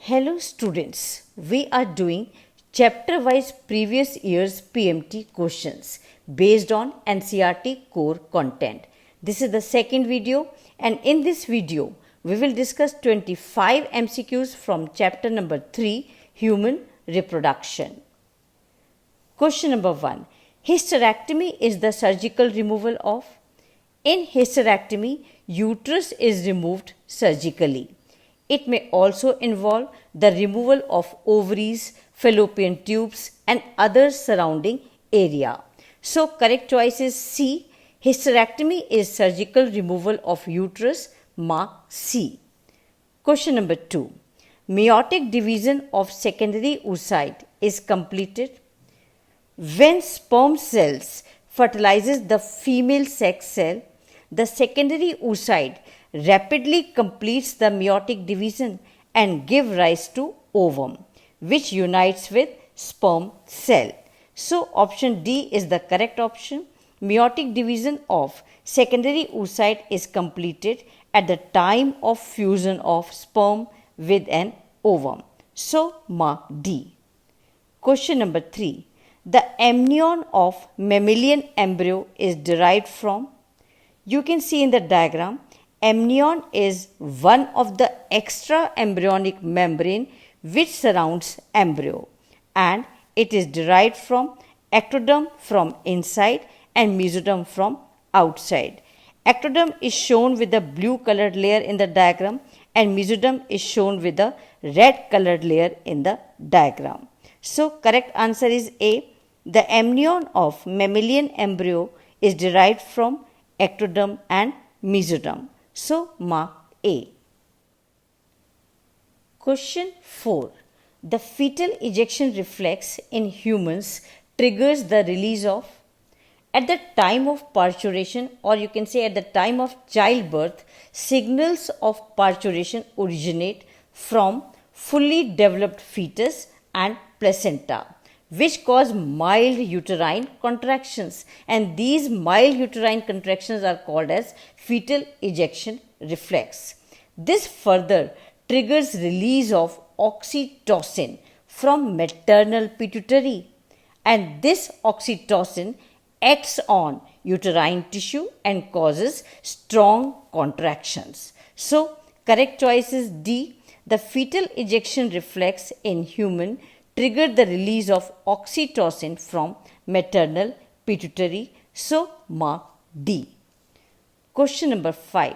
Hello students, we are doing chapter-wise previous year's PMT questions based on NCERT core content. This is the second video, and in this video we will discuss 25 MCQs from chapter number 3, Human Reproduction. Question number 1. Hysterectomy is the surgical removal of? In hysterectomy, uterus is removed surgically. It may also involve the removal of ovaries, fallopian tubes and other surrounding area. So correct choice is C. Hysterectomy is surgical removal of uterus. Mark C. Question number 2. Meiotic division of secondary oocyte is completed when sperm cells fertilizes the female sex cell. The secondary oocyte rapidly completes the meiotic division and give rise to ovum, which unites with sperm cell. So option D is the correct option. Meiotic division of secondary oocyte is completed at the time of fusion of sperm with an ovum. So mark D. Question number 3. The amnion of mammalian embryo is derived from? You can see in the diagram, amnion is one of the extra embryonic membrane which surrounds embryo, and it is derived from ectoderm from inside and mesoderm from outside. Ectoderm is shown with the blue colored layer in the diagram and mesoderm is shown with the red colored layer in the diagram. So correct answer is A. The amnion of mammalian embryo is derived from ectoderm and mesoderm. So mark A. Question 4. The fetal ejection reflex in humans triggers the release of? At the time of parturition, or you can say at the time of childbirth, signals of parturition originate from fully developed fetus and placenta, which cause mild uterine contractions, and these mild uterine contractions are called as fetal ejection reflex. This further triggers release of oxytocin from maternal pituitary, and this oxytocin acts on uterine tissue and causes strong contractions. So correct choice is D. The fetal ejection reflex in human triggered the release of oxytocin from maternal pituitary. So mark D. Question number 5.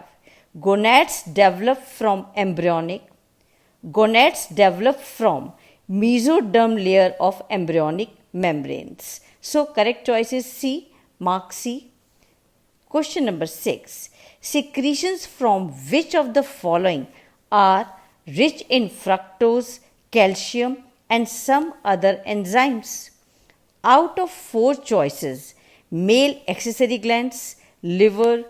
Gonads develop from embryonic? Gonads develop from mesoderm layer of embryonic membranes. So correct choice is C. Mark C. Question number 6. Secretions from which of the following are rich in fructose, calcium and some other enzymes? Out of 4 choices, male accessory glands, liver,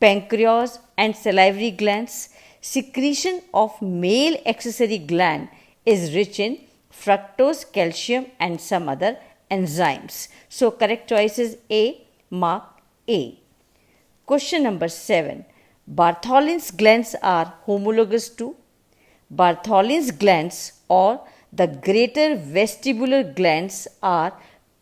pancreas and salivary glands, secretion of male accessory gland is rich in fructose, calcium and some other enzymes. So correct choice is A. Mark A. Question number 7. Bartholin's glands are homologous to? Bartholin's glands or the greater vestibular glands are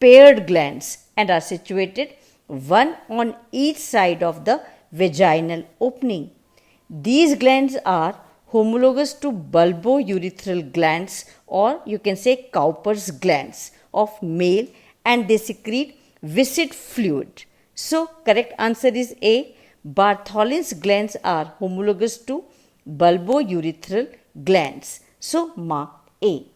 paired glands and are situated one on each side of the vaginal opening. These glands are homologous to bulbourethral glands, or you can say Cowper's glands of male, and they secrete viscid fluid. So correct answer is A. Bartholin's glands are homologous to bulbourethral glands. So mark A.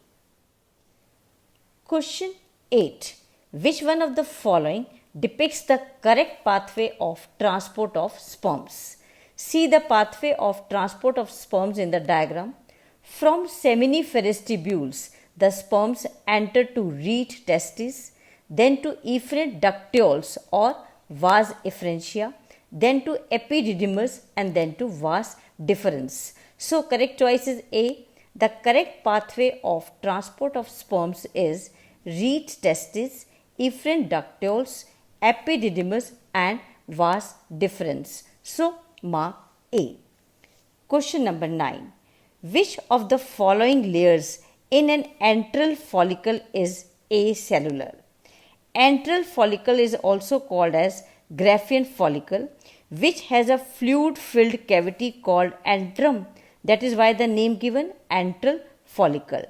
Question 8. Which one of the following depicts the correct pathway of transport of sperms? See the pathway of transport of sperms in the diagram. From seminiferous the sperms enter to Rete testis, then to efferent ductales or vas efferentia, then to Epididymis and then to vas deferens. So correct choice is A. The correct pathway of transport of sperms is Rete testis, efferent ductales, Epididymis and vas deferens. So mark A. Question number 9. Which of the following layers in an antral follicle is acellular? Antral follicle is also called as Graafian follicle, which has a fluid-filled cavity called antrum. That is why the name given antral follicle.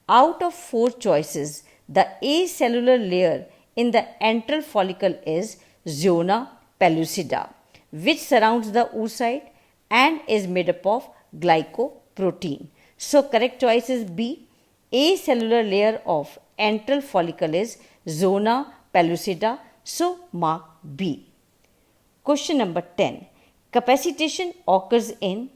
Out of 4 choices, the acellular layer in the antral follicle is Zona pellucida, which surrounds the oocyte and is made up of glycoprotein. So correct choice is B. Acellular layer of antral follicle is Zona pellucida. So mark B. Question number 10. Capacitation occurs in.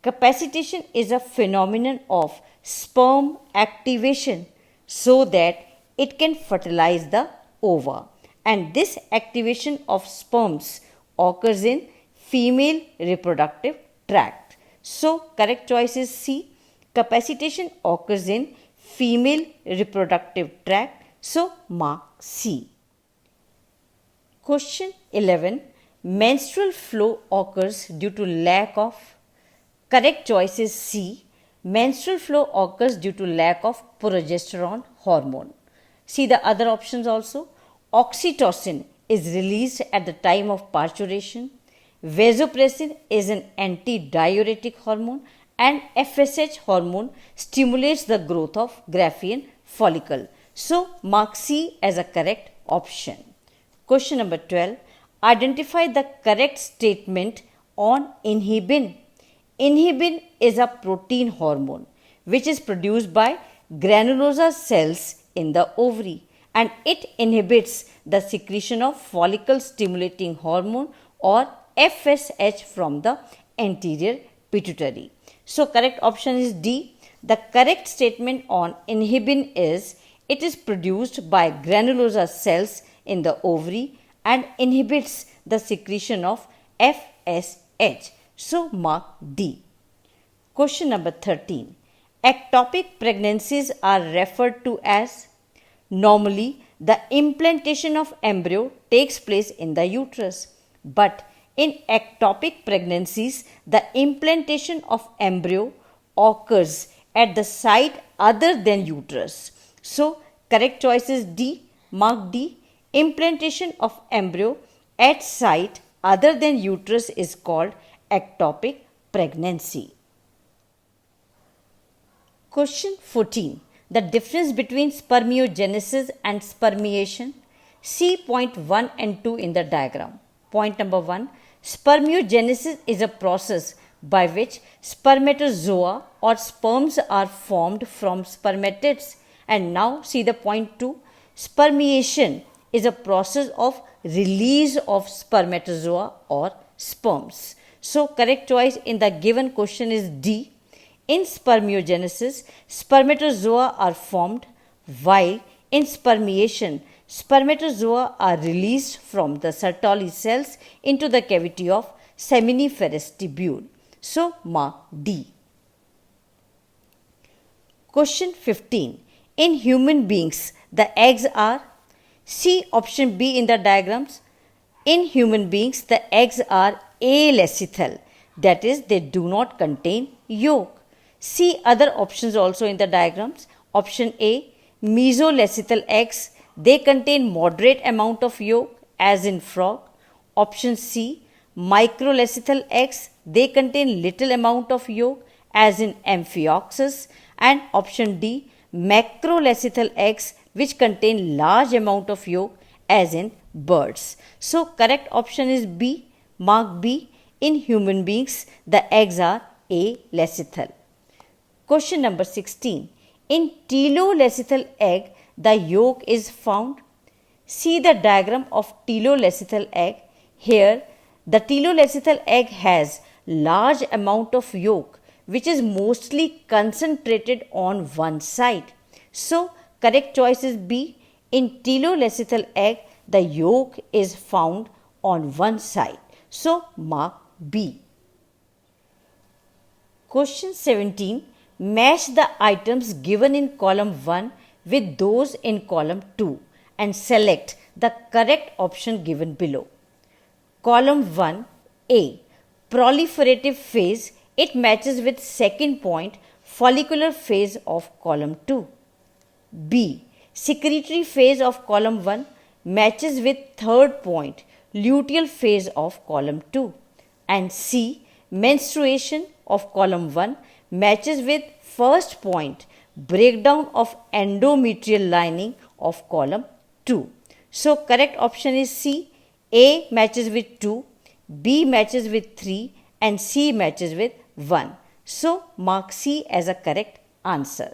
Capacitation is a phenomenon of sperm activation so that it can fertilize the ova. And this activation of sperms occurs in female reproductive tract. So correct choice is C. Capacitation occurs in female reproductive tract. So mark C. Question 11. Menstrual flow occurs due to lack of. Correct choice is C. Menstrual flow occurs due to lack of progesterone hormone. See the other options also. Oxytocin is released at the time of parturition. Vasopressin is an antidiuretic hormone, and FSH hormone stimulates the growth of Graafian follicle. So mark C as a correct option. Question number 12. Identify the correct statement on inhibin. Inhibin is a protein hormone which is produced by granulosa cells in the ovary, and it inhibits the secretion of follicle stimulating hormone or FSH from the anterior pituitary. So correct option is D. The correct statement on inhibin is it is produced by granulosa cells in the ovary and inhibits the secretion of FSH. So mark D. Question number 13. Ectopic pregnancies are referred to as. Normally, the implantation of embryo takes place in the uterus, but in ectopic pregnancies, the implantation of embryo occurs at the site other than uterus. So, correct choice is D. Mark D. Implantation of embryo at site other than uterus is called ectopic pregnancy. Question 14. The difference between spermiogenesis and spermiation. See point 1 and 2 in the diagram. Point number 1. Spermiogenesis is a process by which spermatozoa or sperms are formed from spermatids. And now see the point 2. Spermiation is a process of release of spermatozoa or sperms. So correct choice in the given question is D. In spermiogenesis, spermatozoa are formed, while in spermiation, spermatozoa are released from the Sertoli cells into the cavity of seminiferous tubule. So mark D. Question 15. In human beings, the eggs are. See option B in the diagrams. In human beings, the eggs are alecital, that is, they do not contain yolk. See other options also in the diagrams. Option A, mesolecital eggs, they contain moderate amount of yolk as in frog. Option C, microlecital eggs, they contain little amount of yolk as in Amphioxus. And option D, macrolecital eggs, which contain large amount of yolk as in birds. So correct option is B. Mark B. In human beings, the eggs are alecital. Question number 16. In telolecital egg, the yolk is found. See the diagram of telolecital egg. Here, the telolecital egg has large amount of yolk, which is mostly concentrated on one side. So, correct choice is B. In telolecital egg, the yolk is found on one side. So, mark B. Question 17. Match the items given in column 1 with those in column 2 and select the correct option given below. Column 1 A. Proliferative phase It matches with second point, follicular phase of column 2. B. Secretory phase of column 1 matches with third point, luteal phase of column 2. And C. Menstruation of column 1 matches with first point, breakdown of endometrial lining of column 2. So correct option is C. A matches with 2, B matches with 3 and C matches with 1. So mark C as a correct answer.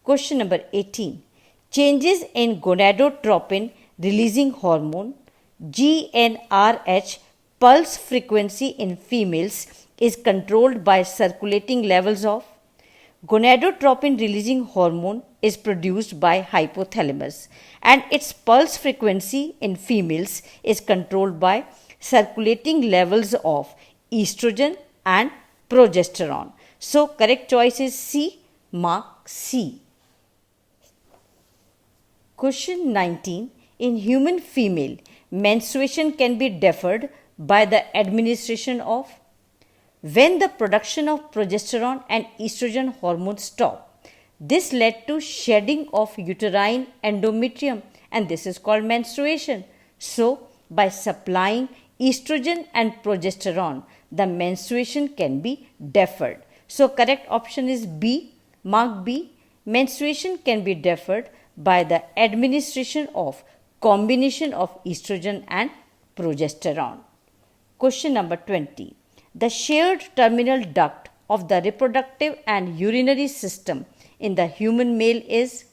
Question number 18. Changes in gonadotropin releasing hormone GnRH pulse frequency in females is controlled by circulating levels of. Gonadotropin releasing hormone is produced by hypothalamus and its pulse frequency in females is controlled by circulating levels of estrogen and progesterone. So correct choice is C. Mark C. Question 19. In human female, menstruation can be deferred by the administration of. When the production of progesterone and estrogen hormones stop, this led to shedding of uterine endometrium and this is called menstruation. So, by supplying estrogen and progesterone, the menstruation can be deferred. So, correct option is B. Mark B. Menstruation can be deferred by the administration of combination of estrogen and progesterone. Question number 20. The shared terminal duct of the reproductive and urinary system in the human male is?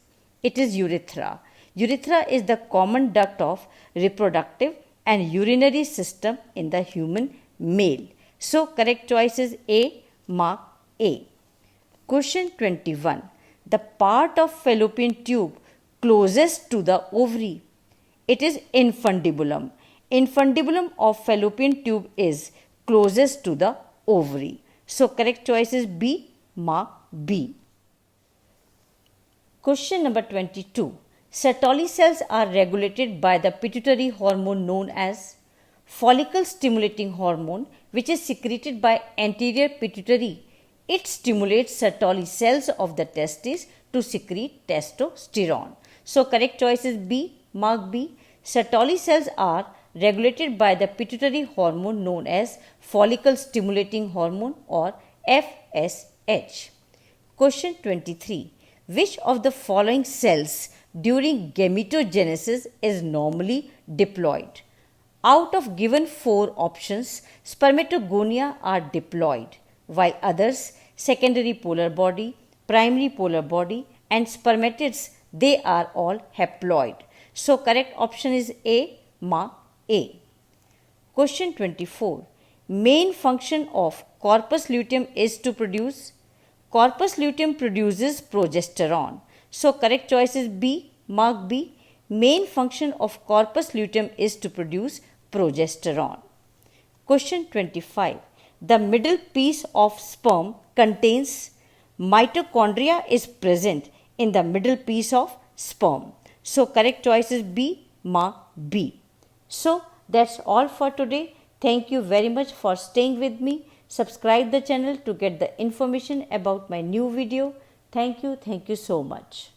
It is urethra. Urethra is the common duct of reproductive and urinary system in the human male. So correct choice is A. Mark A. Question 21. The part of fallopian tube closest to the ovary. It is infundibulum. Infundibulum of fallopian tube is closest to the ovary. So correct choice is B. Mark B. Question number 22. Sertoli cells are regulated by the pituitary hormone known as follicle stimulating hormone, which is secreted by anterior pituitary. It stimulates Sertoli cells of the testis to secrete testosterone. So correct choice is B. Mark B. Sertoli cells are regulated by the pituitary hormone known as follicle stimulating hormone or FSH. Question 23. Which of the following cells during gametogenesis is normally diploid? Out of given 4 options, spermatogonia are diploid, while others, secondary polar body, primary polar body and spermatids, they are all haploid. So correct option is A. Mark A. Question 24. Main function of corpus luteum is to produce. Corpus luteum produces progesterone. So correct choice is B. Mark B. Main function of corpus luteum is to produce progesterone. Question 25. The middle piece of sperm contains mitochondria is present in the middle piece of sperm. So correct choice is B. Mark B. So that's all for today. Thank you very much for staying with me. Subscribe the channel to get the information about my new video. Thank you so much.